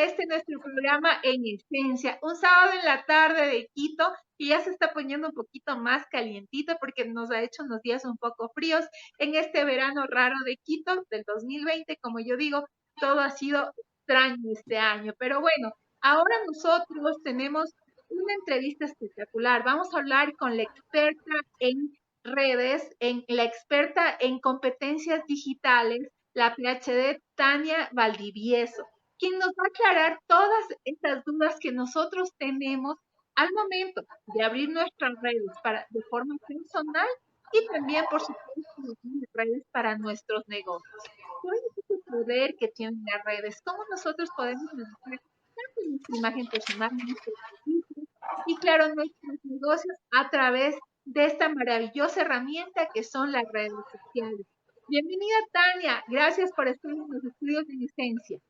este nuestro programa En Esencia, un sábado en la tarde de Quito, que ya se está poniendo un poquito más calientito porque nos ha hecho unos días un poco fríos en este verano raro de Quito del 2020. Como yo digo, todo ha sido extraño este año, pero bueno, ahora nosotros tenemos una entrevista espectacular. Vamos a hablar con la experta en redes, en la experta en competencias digitales, la PhD Tania Valdivieso, quien nos va a aclarar todas estas dudas que nosotros tenemos al momento de abrir nuestras redes de forma personal y también, por supuesto, redes para nuestros negocios. ¿Cuál es el poder que tienen las redes? ¿Cómo nosotros podemos manejar tanto nuestra imagen personal, nuestros servicios y, claro, nuestros negocios a través de esta maravillosa herramienta que son las redes sociales? Bienvenida, Tania. Gracias por estar en los estudios de licencia.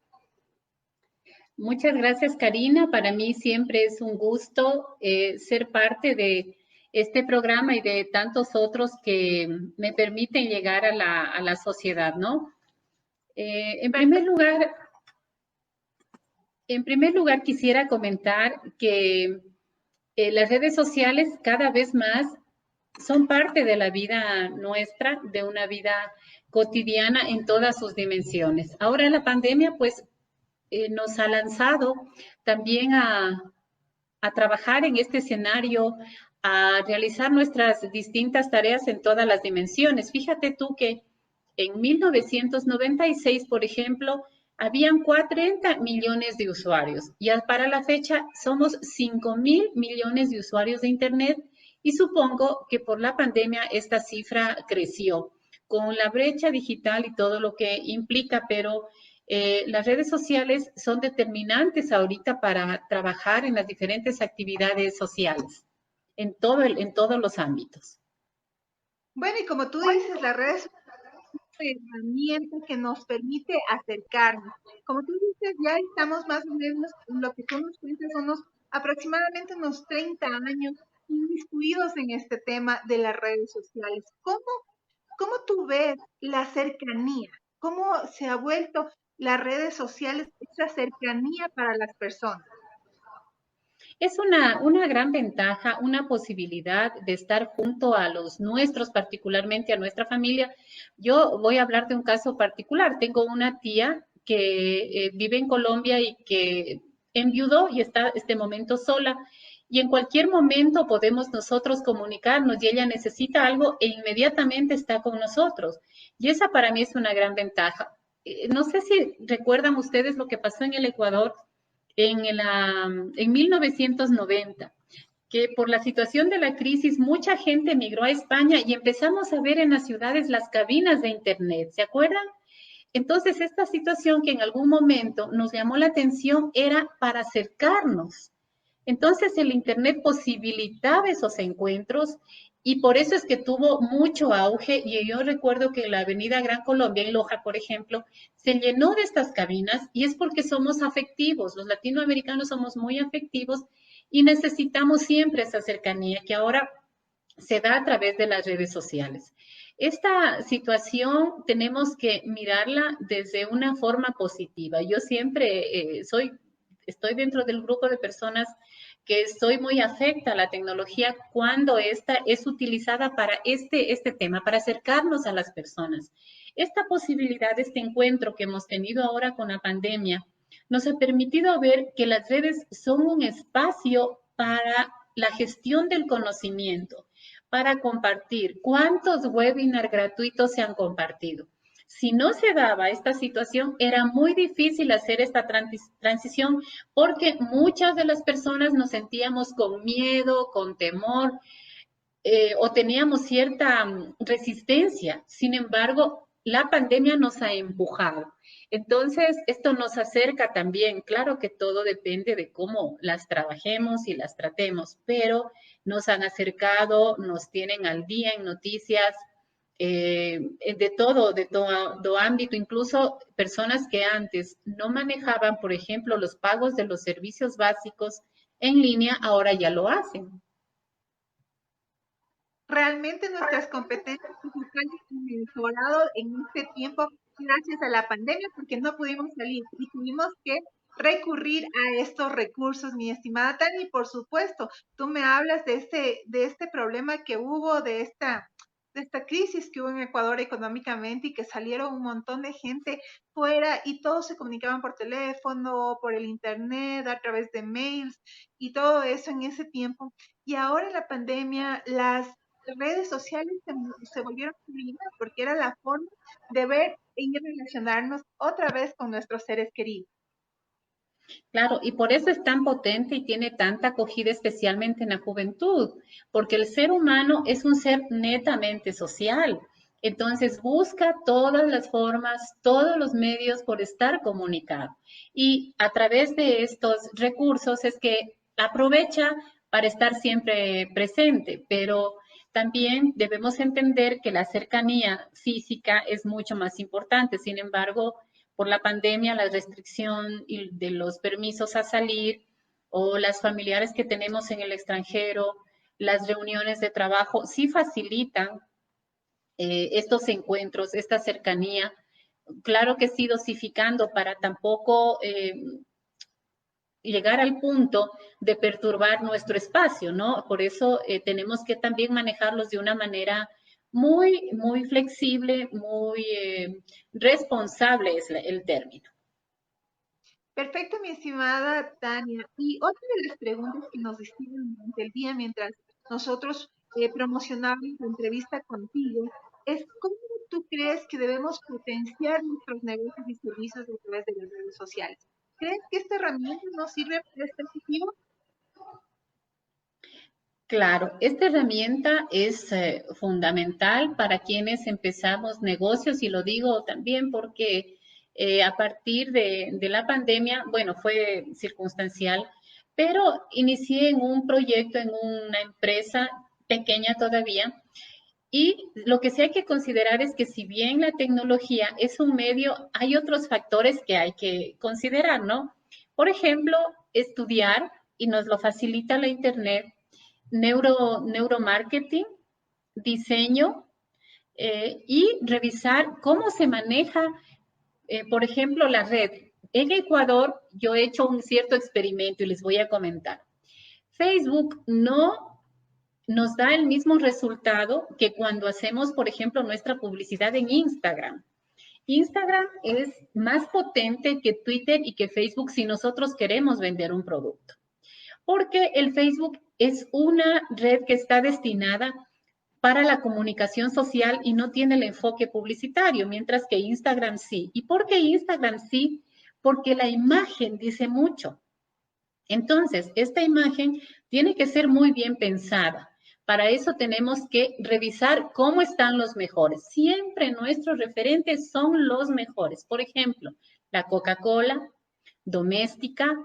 Muchas gracias, Karina. Para mí siempre es un gusto ser parte de este programa y de tantos otros que me permiten llegar a la sociedad, ¿no? En primer lugar, quisiera comentar que las redes sociales cada vez más son parte de la vida nuestra, de una vida cotidiana en todas sus dimensiones. Ahora la pandemia, pues, nos ha lanzado también a trabajar en este escenario, a realizar nuestras distintas tareas en todas las dimensiones. Fíjate tú que en 1996, por ejemplo, habían 40 millones de usuarios y para la fecha somos 5.000 millones de usuarios de Internet y supongo que por la pandemia esta cifra creció con la brecha digital y todo lo que implica, pero las redes sociales son determinantes ahorita para trabajar en las diferentes actividades sociales, en todos los ámbitos. Bueno, y como tú dices, las redes son una herramienta que nos permite acercarnos. Como tú dices, ya estamos más o menos, en lo que tú nos cuentas, aproximadamente unos 30 años inmiscuidos en este tema de las redes sociales. ¿Cómo tú ves la cercanía? ¿Cómo se ha vuelto las redes sociales esa cercanía para las personas? Es una gran ventaja, una posibilidad de estar junto a los nuestros, particularmente a nuestra familia. Yo voy a hablar de un caso particular. Tengo una tía que vive en Colombia y que enviudó y está este momento sola. Y en cualquier momento podemos nosotros comunicarnos y ella necesita algo e inmediatamente está con nosotros. Y esa para mí es una gran ventaja. No sé si recuerdan ustedes lo que pasó en el Ecuador en 1990, que por la situación de la crisis mucha gente emigró a España y empezamos a ver en las ciudades las cabinas de Internet, ¿se acuerdan? Entonces, esta situación que en algún momento nos llamó la atención era para acercarnos. Entonces, el Internet posibilitaba esos encuentros y por eso es que tuvo mucho auge. Y yo recuerdo que la Avenida Gran Colombia en Loja, por ejemplo, se llenó de estas cabinas y es porque somos afectivos. Los latinoamericanos somos muy afectivos y necesitamos siempre esa cercanía que ahora se da a través de las redes sociales. Esta situación tenemos que mirarla desde una forma positiva. Yo siempre estoy dentro del grupo de personas que estoy muy afecta a la tecnología cuando esta es utilizada para este tema, para acercarnos a las personas. Esta posibilidad, este encuentro que hemos tenido ahora con la pandemia, nos ha permitido ver que las redes son un espacio para la gestión del conocimiento, para compartir. ¿Cuántos webinars gratuitos se han compartido? Si no se daba esta situación, era muy difícil hacer esta transición porque muchas de las personas nos sentíamos con miedo, con temor o teníamos cierta resistencia. Sin embargo, la pandemia nos ha empujado. Entonces, esto nos acerca también. Claro que todo depende de cómo las trabajemos y las tratemos, pero nos han acercado, nos tienen al día en noticias, de todo ámbito, incluso personas que antes no manejaban, por ejemplo, los pagos de los servicios básicos en línea, ahora ya lo hacen. Realmente nuestras competencias digitales han mejorado en este tiempo gracias a la pandemia porque no pudimos salir y tuvimos que recurrir a estos recursos, mi estimada Tani. Por supuesto, tú me hablas de este problema que hubo, de esta crisis que hubo en Ecuador económicamente y que salieron un montón de gente fuera y todos se comunicaban por teléfono, por el internet, a través de mails y todo eso en ese tiempo. Y ahora en la pandemia, las redes sociales se volvieron prioridad porque era la forma de ver y relacionarnos otra vez con nuestros seres queridos. Claro, y por eso es tan potente y tiene tanta acogida, especialmente en la juventud, porque el ser humano es un ser netamente social. Entonces busca todas las formas, todos los medios por estar comunicado. Y a través de estos recursos es que aprovecha para estar siempre presente, pero también debemos entender que la cercanía física es mucho más importante. Sin embargo, por la pandemia, la restricción de los permisos a salir o las familiares que tenemos en el extranjero, las reuniones de trabajo, sí facilitan estos encuentros, esta cercanía. Claro que sí, dosificando para tampoco llegar al punto de perturbar nuestro espacio, ¿no? Por eso tenemos que también manejarlos de una manera muy flexible, muy responsable es el término. Perfecto, mi estimada Tania. Y otra de las preguntas que nos hicieron durante el día mientras nosotros promocionábamos la entrevista contigo es ¿cómo tú crees que debemos potenciar nuestros negocios y servicios a través de las redes sociales? ¿Crees que esta herramienta nos sirve para este objetivo? Claro, esta herramienta es fundamental para quienes empezamos negocios y lo digo también porque a partir de la pandemia, bueno, fue circunstancial, pero inicié en un proyecto, en una empresa pequeña todavía y lo que sí hay que considerar es que si bien la tecnología es un medio, hay otros factores que hay que considerar, ¿no? Por ejemplo, estudiar y nos lo facilita la Internet neuromarketing, diseño y revisar cómo se maneja, por ejemplo, la red. En Ecuador yo he hecho un cierto experimento y les voy a comentar. Facebook no nos da el mismo resultado que cuando hacemos, por ejemplo, nuestra publicidad en Instagram. Instagram es más potente que Twitter y que Facebook si nosotros queremos vender un producto porque el Facebook es una red que está destinada para la comunicación social y no tiene el enfoque publicitario, mientras que Instagram sí. ¿Y por qué Instagram sí? Porque la imagen dice mucho. Entonces, esta imagen tiene que ser muy bien pensada. Para eso tenemos que revisar cómo están los mejores. Siempre nuestros referentes son los mejores. Por ejemplo, la Coca-Cola, doméstica,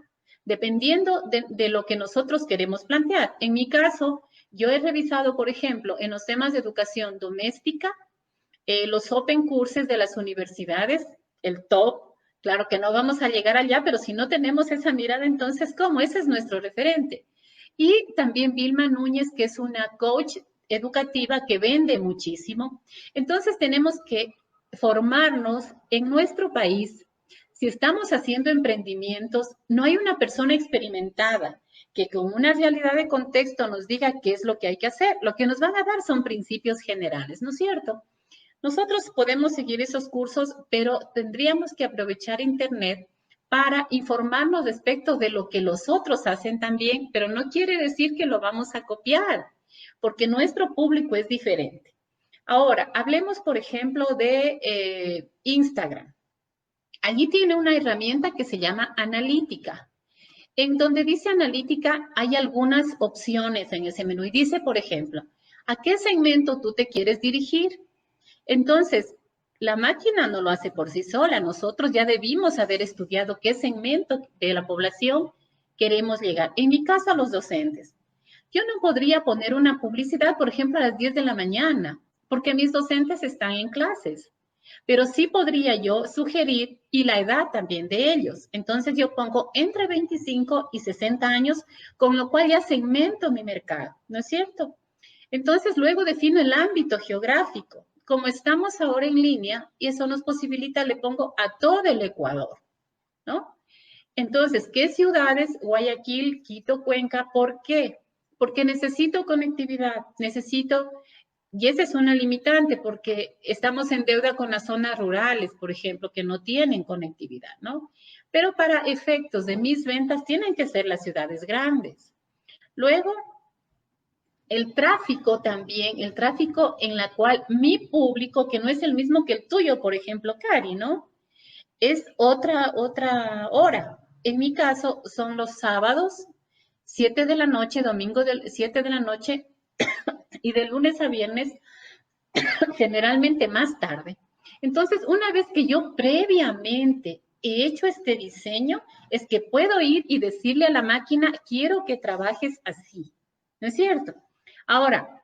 dependiendo de lo que nosotros queremos plantear. En mi caso, yo he revisado, por ejemplo, en los temas de educación doméstica, los open courses de las universidades, el top. Claro que no vamos a llegar allá, pero si no tenemos esa mirada, entonces, ¿cómo? Ese es nuestro referente. Y también Vilma Núñez, que es una coach educativa que vende muchísimo. Entonces, tenemos que formarnos en nuestro país. Si estamos haciendo emprendimientos, no hay una persona experimentada que con una realidad de contexto nos diga qué es lo que hay que hacer. Lo que nos van a dar son principios generales, ¿no es cierto? Nosotros podemos seguir esos cursos, pero tendríamos que aprovechar Internet para informarnos respecto de lo que los otros hacen también, pero no quiere decir que lo vamos a copiar, porque nuestro público es diferente. Ahora, hablemos, por ejemplo, de Instagram. Allí tiene una herramienta que se llama analítica. En donde dice analítica hay algunas opciones en ese menú y dice, por ejemplo, ¿a qué segmento tú te quieres dirigir? Entonces, la máquina no lo hace por sí sola. Nosotros ya debimos haber estudiado qué segmento de la población queremos llegar. En mi caso, a los docentes. Yo no podría poner una publicidad, por ejemplo, a las 10 de la mañana, porque mis docentes están en clases. Pero sí podría yo sugerir y la edad también de ellos. Entonces yo pongo entre 25 y 60 años, con lo cual ya segmento mi mercado, ¿no es cierto? Entonces luego defino el ámbito geográfico. Como estamos ahora en línea y eso nos posibilita, le pongo a todo el Ecuador, ¿no? Entonces, ¿qué ciudades? Guayaquil, Quito, Cuenca. ¿Por qué? Porque necesito conectividad, necesito, y esa es una limitante, porque estamos en deuda con las zonas rurales, por ejemplo, que no tienen conectividad, ¿no? Pero para efectos de mis ventas tienen que ser las ciudades grandes. Luego, el tráfico también, el tráfico en la cual mi público, que no es el mismo que el tuyo, por ejemplo, Cari, ¿no? Es otra hora. En mi caso son los sábados, 7 de la noche, domingo 7 de la noche y de lunes a viernes, generalmente más tarde. Entonces, una vez que yo previamente he hecho este diseño, es que puedo ir y decirle a la máquina, quiero que trabajes así. ¿No es cierto? Ahora,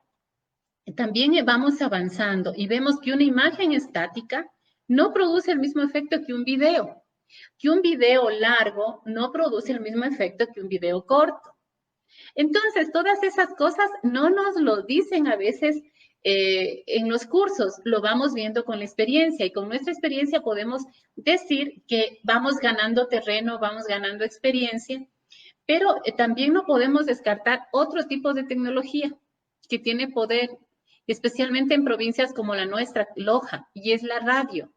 también vamos avanzando y vemos que una imagen estática no produce el mismo efecto que un video largo no produce el mismo efecto que un video corto. Entonces, todas esas cosas no nos lo dicen a veces en los cursos, lo vamos viendo con la experiencia y con nuestra experiencia podemos decir que vamos ganando terreno, vamos ganando experiencia, pero también no podemos descartar otro tipo de tecnología que tiene poder, especialmente en provincias como la nuestra, Loja, y es la radio.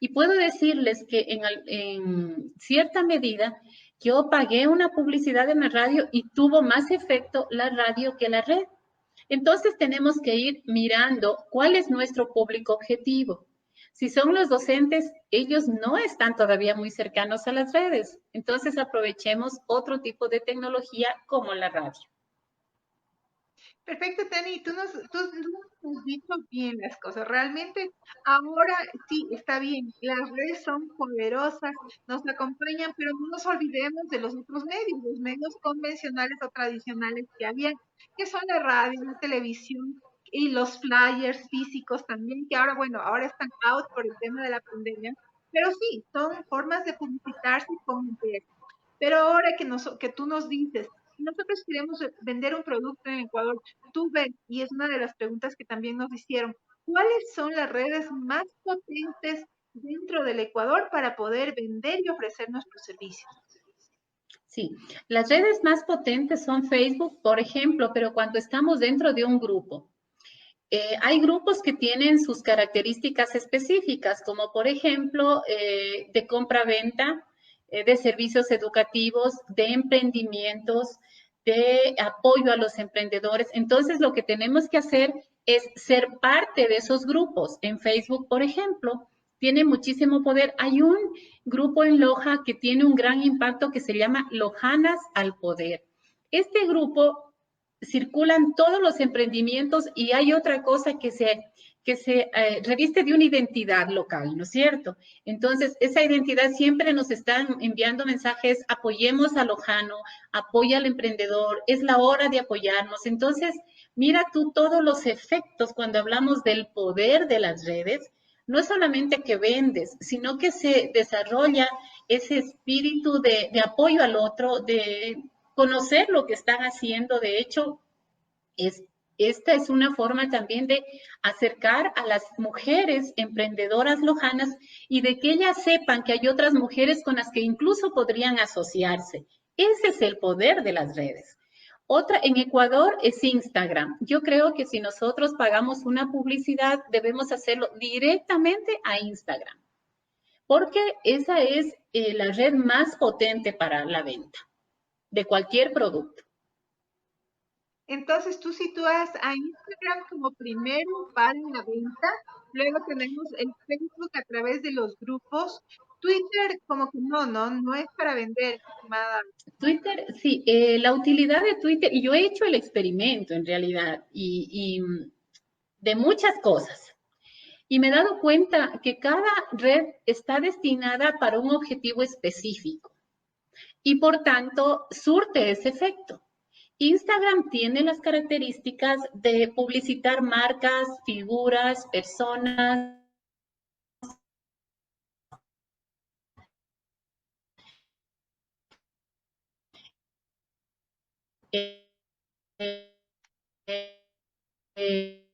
Y puedo decirles que en cierta medida yo pagué una publicidad en la radio y tuvo más efecto la radio que la red. Entonces tenemos que ir mirando cuál es nuestro público objetivo. Si son los docentes, ellos no están todavía muy cercanos a las redes. Entonces aprovechemos otro tipo de tecnología como la radio. Perfecto, Tani, tú nos has dicho bien las cosas. Realmente ahora sí, está bien, las redes son poderosas, nos acompañan, pero no nos olvidemos de los otros medios, los medios convencionales o tradicionales que había, que son la radio, la televisión y los flyers físicos también, que ahora, bueno, ahora están out por el tema de la pandemia, pero sí, son formas de publicitarse como empresa. Pero ahora que tú nos dices, si nosotros queremos vender un producto en Ecuador, tú ves, y es una de las preguntas que también nos hicieron, ¿cuáles son las redes más potentes dentro del Ecuador para poder vender y ofrecer nuestros servicios? Sí, las redes más potentes son Facebook, por ejemplo, pero cuando estamos dentro de un grupo. Hay grupos que tienen sus características específicas, como por ejemplo de compra-venta, de servicios educativos, de emprendimientos, de apoyo a los emprendedores. Entonces, lo que tenemos que hacer es ser parte de esos grupos. En Facebook, por ejemplo, tiene muchísimo poder. Hay un grupo en Loja que tiene un gran impacto que se llama Lojanas al Poder. Este grupo circulan todos los emprendimientos y hay otra cosa que se reviste de una identidad local, ¿no es cierto? Entonces, esa identidad siempre nos están enviando mensajes, apoyemos a Lojano, apoya al emprendedor, es la hora de apoyarnos. Entonces, mira tú todos los efectos cuando hablamos del poder de las redes, no es solamente que vendes, sino que se desarrolla ese espíritu de apoyo al otro, de conocer lo que están haciendo. De hecho, es, esta es una forma también de acercar a las mujeres emprendedoras lojanas y de que ellas sepan que hay otras mujeres con las que incluso podrían asociarse. Ese es el poder de las redes. Otra en Ecuador es Instagram. Yo creo que si nosotros pagamos una publicidad, debemos hacerlo directamente a Instagram, porque esa es la red más potente para la venta de cualquier producto. Entonces, tú sitúas a Instagram como primero para la venta, luego tenemos el Facebook a través de los grupos, Twitter como que no es para vender, estimada. Twitter, sí, la utilidad de Twitter, y yo he hecho el experimento en realidad, y de muchas cosas, y me he dado cuenta que cada red está destinada para un objetivo específico y por tanto surte ese efecto. Instagram tiene las características de publicitar marcas, figuras, personas, eh, eh, eh,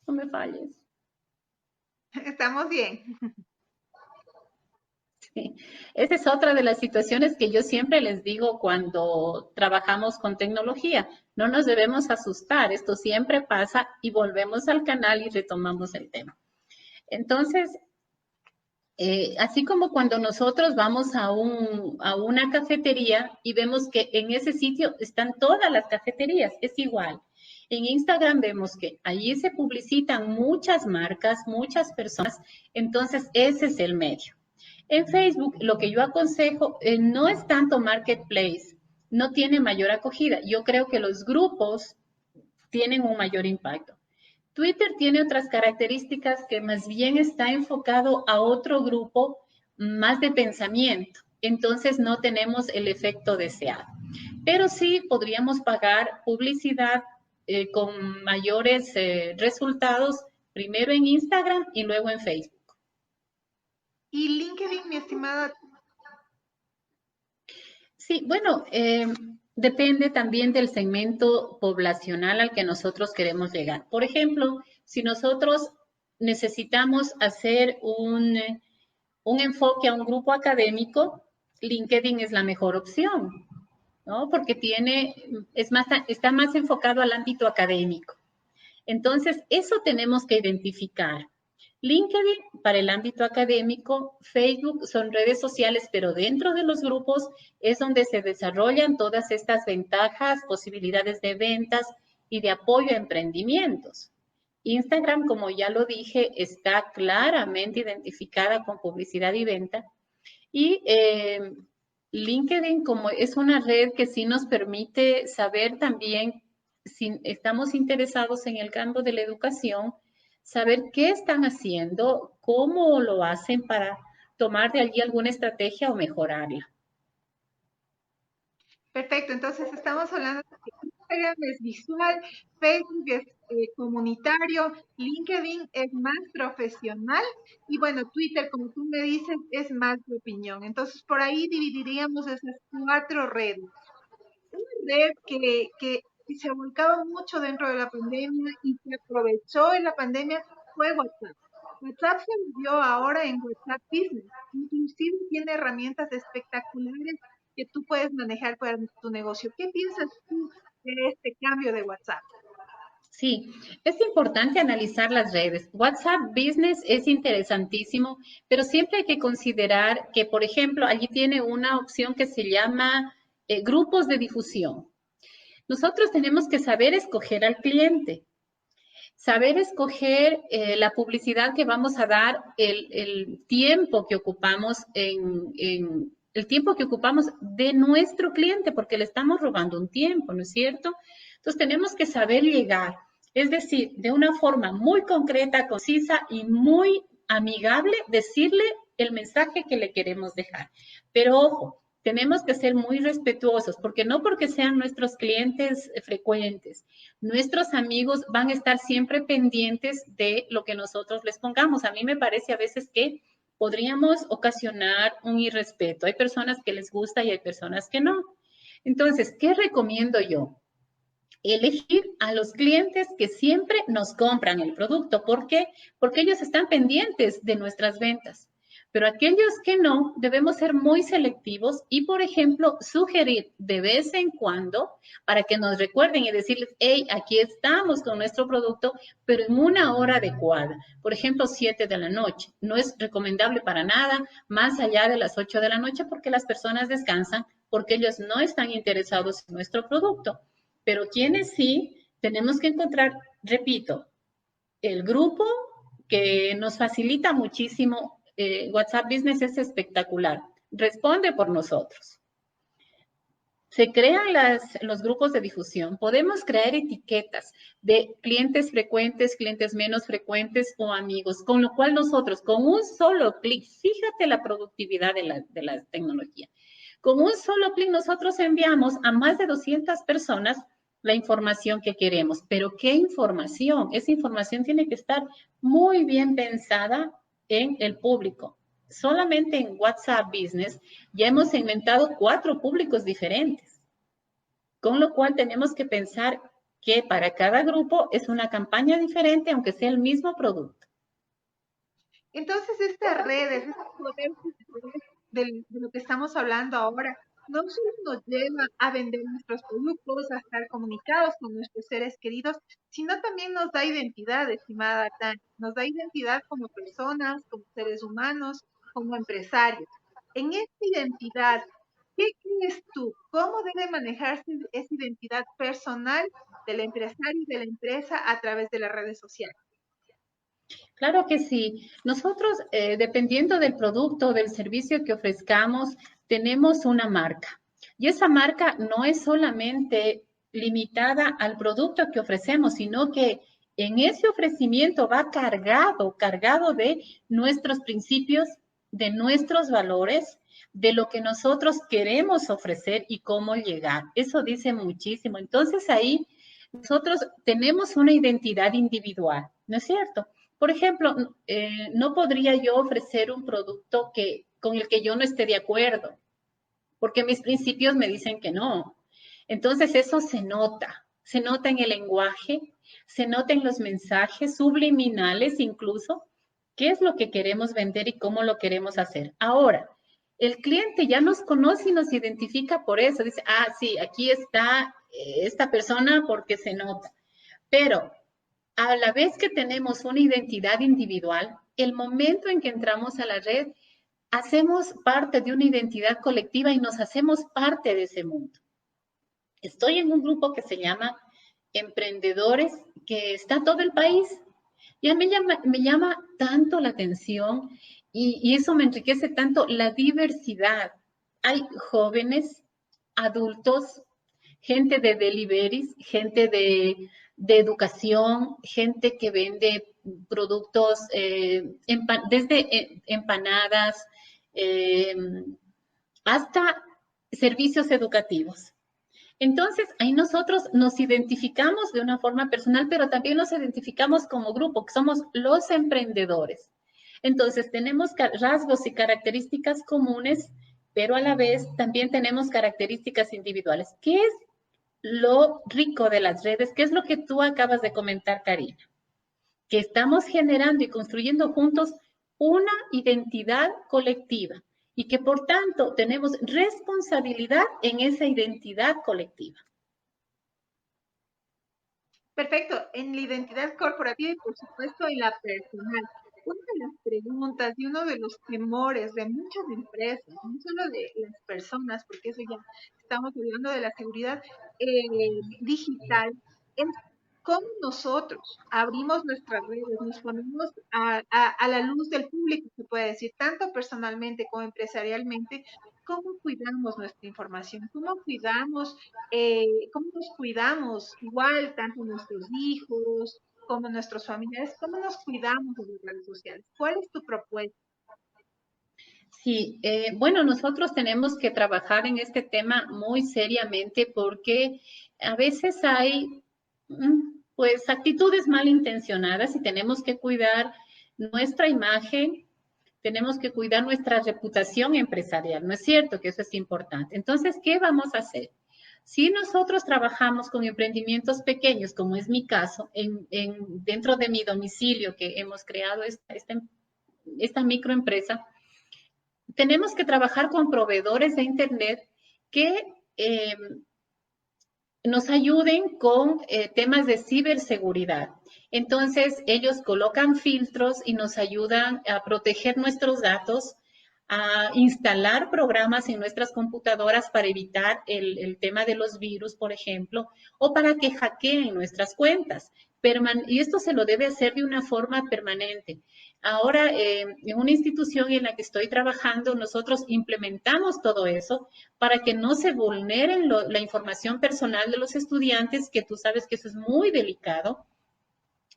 no me falles. Estamos bien. Sí. Esa es otra de las situaciones que yo siempre les digo cuando trabajamos con tecnología. No nos debemos asustar, esto siempre pasa y volvemos al canal y retomamos el tema. Entonces, así como cuando nosotros vamos a una cafetería y vemos que en ese sitio están todas las cafeterías, es igual. En Instagram vemos que allí se publicitan muchas marcas, muchas personas, entonces ese es el medio. En Facebook, lo que yo aconsejo no es tanto marketplace, no tiene mayor acogida. Yo creo que los grupos tienen un mayor impacto. Twitter tiene otras características que más bien está enfocado a otro grupo más de pensamiento. Entonces no tenemos el efecto deseado. Pero sí podríamos pagar publicidad con mayores resultados, primero en Instagram y luego en Facebook. Y LinkedIn, mi estimada. Sí, bueno, depende también del segmento poblacional al que nosotros queremos llegar. Por ejemplo, si nosotros necesitamos hacer un enfoque a un grupo académico, LinkedIn es la mejor opción, ¿no? Porque está más enfocado al ámbito académico. Entonces, eso tenemos que identificar. LinkedIn para el ámbito académico, Facebook son redes sociales, pero dentro de los grupos es donde se desarrollan todas estas ventajas, posibilidades de ventas y de apoyo a emprendimientos. Instagram, como ya lo dije, está claramente identificada con publicidad y venta. Y LinkedIn, como es una red que sí nos permite saber también si estamos interesados en el campo de la educación, saber qué están haciendo, cómo lo hacen para tomar de allí alguna estrategia o mejorarla. Perfecto, entonces estamos hablando de que Instagram es visual, Facebook es comunitario, LinkedIn es más profesional y bueno, Twitter, como tú me dices, es más de opinión. Entonces, por ahí dividiríamos esas cuatro redes. Una red que se volcaba mucho dentro de la pandemia y se aprovechó en la pandemia fue WhatsApp. WhatsApp se volvió ahora en WhatsApp Business. Inclusive tiene herramientas espectaculares que tú puedes manejar para tu negocio. ¿Qué piensas tú de este cambio de WhatsApp? Sí, es importante analizar las redes. WhatsApp Business es interesantísimo, pero siempre hay que considerar que, por ejemplo, allí tiene una opción que se llama grupos de difusión. Nosotros tenemos que saber escoger al cliente, saber escoger la publicidad que vamos a dar, el tiempo que ocupamos el tiempo que ocupamos de nuestro cliente, porque le estamos robando un tiempo, ¿no es cierto? Entonces tenemos que saber llegar, es decir, de una forma muy concreta, concisa y muy amigable, decirle el mensaje que le queremos dejar. Pero ojo, tenemos que ser muy respetuosos, porque no porque sean nuestros clientes frecuentes, nuestros amigos van a estar siempre pendientes de lo que nosotros les pongamos. A mí me parece a veces que podríamos ocasionar un irrespeto. Hay personas que les gusta y hay personas que no. Entonces, ¿qué recomiendo yo? Elegir a los clientes que siempre nos compran el producto. ¿Por qué? Porque ellos están pendientes de nuestras ventas. Pero aquellos que no, debemos ser muy selectivos y, por ejemplo, sugerir de vez en cuando para que nos recuerden y decirles, hey, aquí estamos con nuestro producto, pero en una hora adecuada. Por ejemplo, 7 de la noche. No es recomendable para nada más allá de las 8 de la noche porque las personas descansan, porque ellos no están interesados en nuestro producto. Pero quienes sí, tenemos que encontrar, repito, el grupo que nos facilita muchísimo. WhatsApp Business es espectacular. Responde por nosotros. Se crean los grupos de difusión. Podemos crear etiquetas de clientes frecuentes, clientes menos frecuentes o amigos, con lo cual nosotros, con un solo clic, fíjate la productividad de la tecnología. Con un solo clic nosotros enviamos a más de 200 personas la información que queremos. Pero ¿qué información? Esa información tiene que estar muy bien pensada en el público. Solamente en WhatsApp Business ya hemos segmentado 4 públicos diferentes, con lo cual tenemos que pensar que para cada grupo es una campaña diferente, aunque sea el mismo producto. Entonces, estas redes, estos poderes de lo que estamos hablando ahora, no solo nos lleva a vender nuestros productos, a estar comunicados con nuestros seres queridos, sino también nos da identidad, estimada Tania, nos da identidad como personas, como seres humanos, como empresarios. En esta identidad, ¿qué crees tú? ¿Cómo debe manejarse esa identidad personal del empresario y de la empresa a través de las redes sociales? Claro que sí. Nosotros, dependiendo del producto o del servicio que ofrezcamos, tenemos una marca. Y esa marca no es solamente limitada al producto que ofrecemos, sino que en ese ofrecimiento va cargado de nuestros principios, de nuestros valores, de lo que nosotros queremos ofrecer y cómo llegar. Eso dice muchísimo. Entonces ahí nosotros tenemos una identidad individual, ¿no es cierto? Por ejemplo, no podría yo ofrecer un producto con el que yo no esté de acuerdo, porque mis principios me dicen que no. Entonces eso se nota en el lenguaje, se nota en los mensajes subliminales incluso, qué es lo que queremos vender y cómo lo queremos hacer. Ahora, el cliente ya nos conoce y nos identifica por eso. Dice, ah, sí, aquí está esta persona porque se nota. Pero a la vez que tenemos una identidad individual, el momento en que entramos a la red, hacemos parte de una identidad colectiva y nos hacemos parte de ese mundo. Estoy en un grupo que se llama Emprendedores, que está todo el país. Ya me llama tanto la atención y eso me enriquece tanto la diversidad. Hay jóvenes, adultos, gente de deliveries, gente de educación, gente que vende productos desde empanadas eh, hasta servicios educativos. Entonces, ahí nosotros nos identificamos de una forma personal, pero también nos identificamos como grupo, que somos los emprendedores. Entonces, tenemos rasgos y características comunes, pero a la vez también tenemos características individuales. ¿Qué es lo rico de las redes? ¿Qué es lo que tú acabas de comentar, Karina? Que estamos generando y construyendo juntos una identidad colectiva y que por tanto tenemos responsabilidad en esa identidad colectiva. Perfecto, en la identidad corporativa y por supuesto en la personal. Una de las preguntas y uno de los temores de muchas empresas, no solo de las personas, porque eso ya estamos hablando de la seguridad digital, es cómo nosotros abrimos nuestras redes, nos ponemos a la luz del público, se puede decir, tanto personalmente como empresarialmente, cómo cuidamos nuestra información, cómo nos cuidamos, igual tanto nuestros hijos como nuestros familiares, cómo nos cuidamos en las redes sociales. ¿Cuál es tu propuesta? Sí, bueno, nosotros tenemos que trabajar en este tema muy seriamente porque a veces hay, pues, actitudes malintencionadas y tenemos que cuidar nuestra imagen, tenemos que cuidar nuestra reputación empresarial, ¿no es cierto? Que eso es importante. Entonces, ¿qué vamos a hacer? Si nosotros trabajamos con emprendimientos pequeños, como es mi caso, dentro de mi domicilio que hemos creado esta microempresa, tenemos que trabajar con proveedores de Internet que nos ayuden con temas de ciberseguridad. Entonces, ellos colocan filtros y nos ayudan a proteger nuestros datos, a instalar programas en nuestras computadoras para evitar el tema de los virus, por ejemplo, o para que hackeen nuestras cuentas. Y esto se lo debe hacer de una forma permanente. Ahora, en una institución en la que estoy trabajando, nosotros implementamos todo eso para que no se vulneren la información personal de los estudiantes, que tú sabes que eso es muy delicado,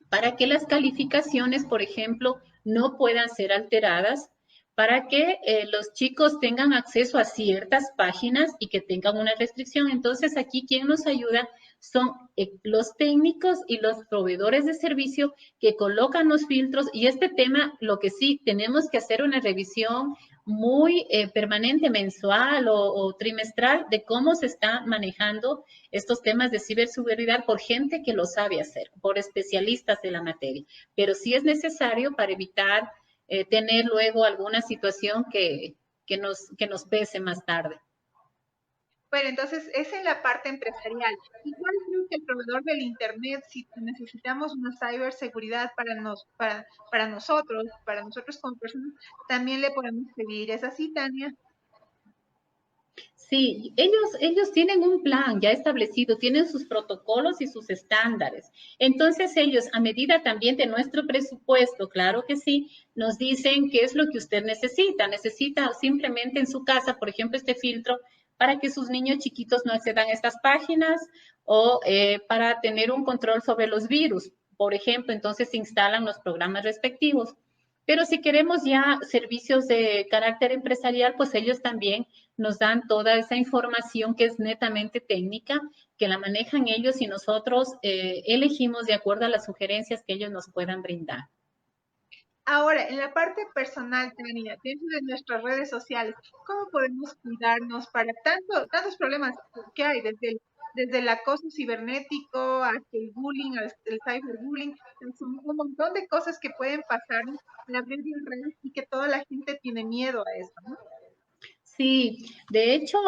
para que las calificaciones, por ejemplo, no puedan ser alteradas, para que los chicos tengan acceso a ciertas páginas y que tengan una restricción. Entonces, aquí quien nos ayuda son los técnicos y los proveedores de servicio que colocan los filtros. Y este tema, lo que sí, tenemos que hacer una revisión muy permanente, mensual o trimestral, de cómo se está manejando estos temas de ciberseguridad por gente que lo sabe hacer, por especialistas de la materia. Pero sí es necesario para evitar tener luego alguna situación que nos pese más tarde. Bueno, entonces es en la parte empresarial. Igual creo que el proveedor del Internet, si necesitamos una ciberseguridad para nosotros como personas, también le podemos pedir. ¿Es así, Tania? Sí, ellos tienen un plan ya establecido, tienen sus protocolos y sus estándares. Entonces ellos, a medida también de nuestro presupuesto, claro que sí, nos dicen qué es lo que usted necesita. Necesita simplemente en su casa, por ejemplo, este filtro para que sus niños chiquitos no accedan a estas páginas o para tener un control sobre los virus. Por ejemplo, entonces se instalan los programas respectivos. Pero si queremos ya servicios de carácter empresarial, pues ellos también nos dan toda esa información que es netamente técnica, que la manejan ellos y nosotros elegimos de acuerdo a las sugerencias que ellos nos puedan brindar. Ahora, en la parte personal, Tania, dentro de nuestras redes sociales, ¿cómo podemos cuidarnos para tantos problemas que hay, desde el acoso cibernético hasta el bullying, hasta el cyberbullying? Son un montón de cosas que pueden pasar en la red de redes y que toda la gente tiene miedo a eso, ¿no? Sí, de hecho,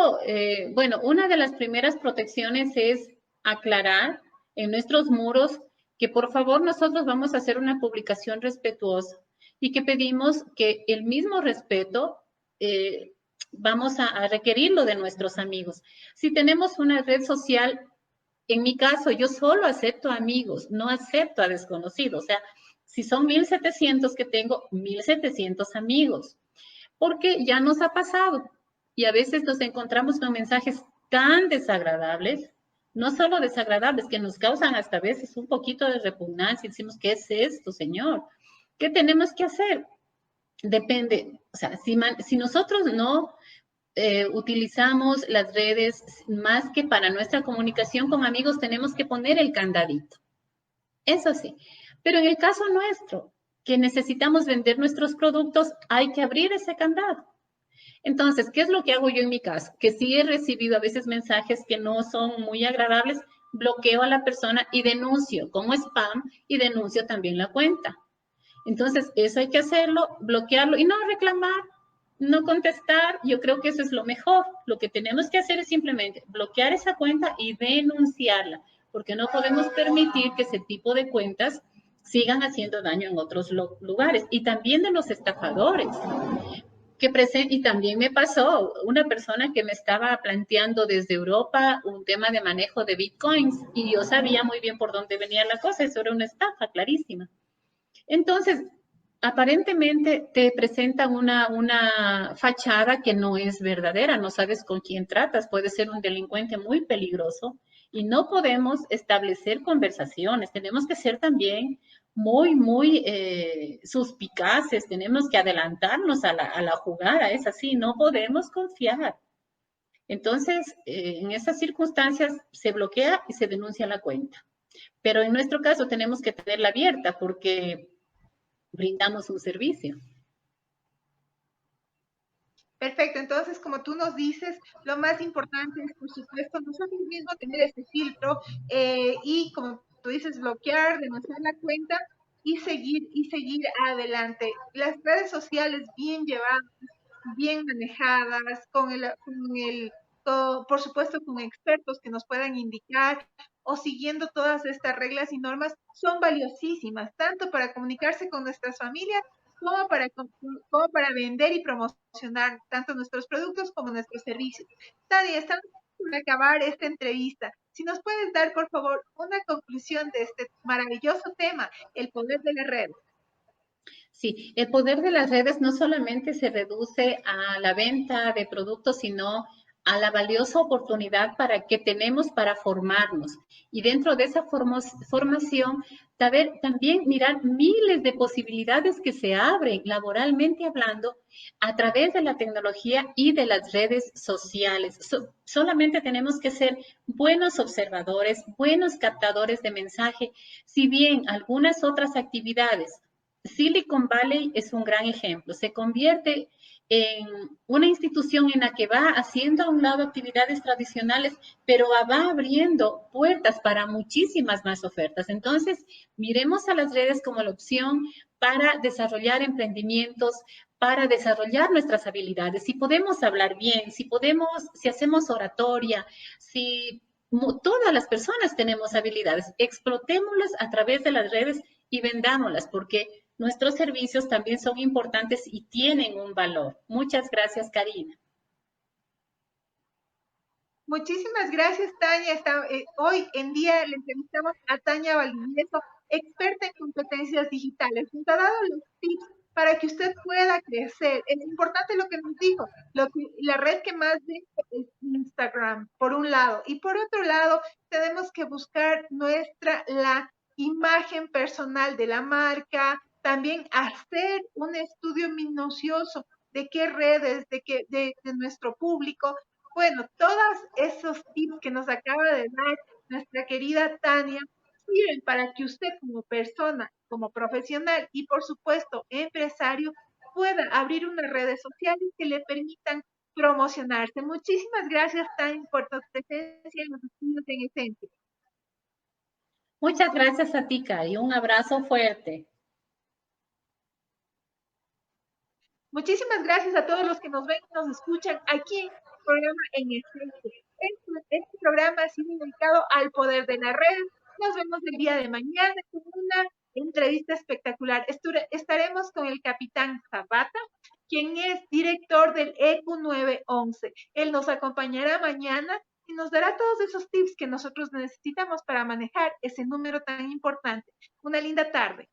bueno, una de las primeras protecciones es aclarar en nuestros muros que por favor nosotros vamos a hacer una publicación respetuosa y que pedimos que el mismo respeto vamos a requerirlo de nuestros amigos. Si tenemos una red social, en mi caso, yo solo acepto amigos, no acepto a desconocidos. O sea, si son 1,700 que tengo, 1,700 amigos, porque ya nos ha pasado y a veces nos encontramos con mensajes tan desagradables, no solo desagradables, que nos causan hasta a veces un poquito de repugnancia. Decimos, ¿qué es esto, señor? ¿Qué tenemos que hacer? Depende, o sea, si nosotros no utilizamos las redes más que para nuestra comunicación con amigos, tenemos que poner el candadito. Eso sí. Pero en el caso nuestro, que necesitamos vender nuestros productos, hay que abrir ese candado. Entonces, ¿qué es lo que hago yo en mi caso? Que sí he recibido a veces mensajes que no son muy agradables, bloqueo a la persona y denuncio como spam y denuncio también la cuenta. Entonces, eso hay que hacerlo, bloquearlo y no reclamar, no contestar. Yo creo que eso es lo mejor. Lo que tenemos que hacer es simplemente bloquear esa cuenta y denunciarla, porque no podemos permitir que ese tipo de cuentas sigan haciendo daño en otros lugares. Y también de los estafadores. Y también me pasó una persona que me estaba planteando desde Europa un tema de manejo de bitcoins y yo sabía muy bien por dónde venía la cosa. Eso era una estafa clarísima. Entonces, aparentemente te presentan una fachada que no es verdadera, no sabes con quién tratas, puede ser un delincuente muy peligroso y no podemos establecer conversaciones, tenemos que ser también muy suspicaces, tenemos que adelantarnos a la jugada, es así, no podemos confiar. Entonces, en esas circunstancias se bloquea y se denuncia la cuenta. Pero en nuestro caso tenemos que tenerla abierta porque brindamos un servicio. Perfecto, entonces como tú nos dices, lo más importante es, por supuesto, nosotros mismos tener este filtro y como tú dices, bloquear, denunciar la cuenta y seguir adelante. Las redes sociales bien llevadas, bien manejadas, por supuesto, con expertos que nos puedan indicar o siguiendo todas estas reglas y normas, son valiosísimas, tanto para comunicarse con nuestras familias como para vender y promocionar tanto nuestros productos como nuestros servicios. Tania, estamos por acabar esta entrevista. Si nos puedes dar, por favor, una conclusión de este maravilloso tema, el poder de la red. Sí, el poder de las redes no solamente se reduce a la venta de productos, sino a la valiosa oportunidad que tenemos para formarnos. Y dentro de esa formación, también mirar miles de posibilidades que se abren laboralmente hablando a través de la tecnología y de las redes sociales. Solamente tenemos que ser buenos observadores, buenos captadores de mensaje. Si bien algunas otras actividades Silicon Valley es un gran ejemplo. Se convierte en una institución en la que va haciendo a un lado actividades tradicionales, pero va abriendo puertas para muchísimas más ofertas. Entonces, miremos a las redes como la opción para desarrollar emprendimientos, para desarrollar nuestras habilidades. Si podemos hablar bien, si hacemos oratoria, si todas las personas tenemos habilidades, explotémoslas a través de las redes y vendámoslas, porque nuestros servicios también son importantes y tienen un valor. Muchas gracias, Karina. Muchísimas gracias, Tania. Hoy en día le entrevistamos a Tania Valdivieso, experta en competencias digitales. Nos ha dado los tips para que usted pueda crecer. Es importante lo que nos dijo, la red que más vende es Instagram, por un lado. Y por otro lado, tenemos que buscar la imagen personal de la marca, también hacer un estudio minucioso de qué redes, de nuestro público. Bueno, todos esos tips que nos acaba de dar nuestra querida Tania sirven para que usted como persona, como profesional y por supuesto empresario pueda abrir unas redes sociales que le permitan promocionarse. Muchísimas gracias, Tania, por tu presencia en los estudios en Esencia. Muchas gracias a ti, Cari. Un abrazo fuerte. Muchísimas gracias a todos los que nos ven y nos escuchan aquí en el programa En Esencia. Este programa ha sido dedicado al poder de la red. Nos vemos el día de mañana con una entrevista espectacular. Estaremos con el capitán Zapata, quien es director del ECU 911. Él nos acompañará mañana y nos dará todos esos tips que nosotros necesitamos para manejar ese número tan importante. Una linda tarde.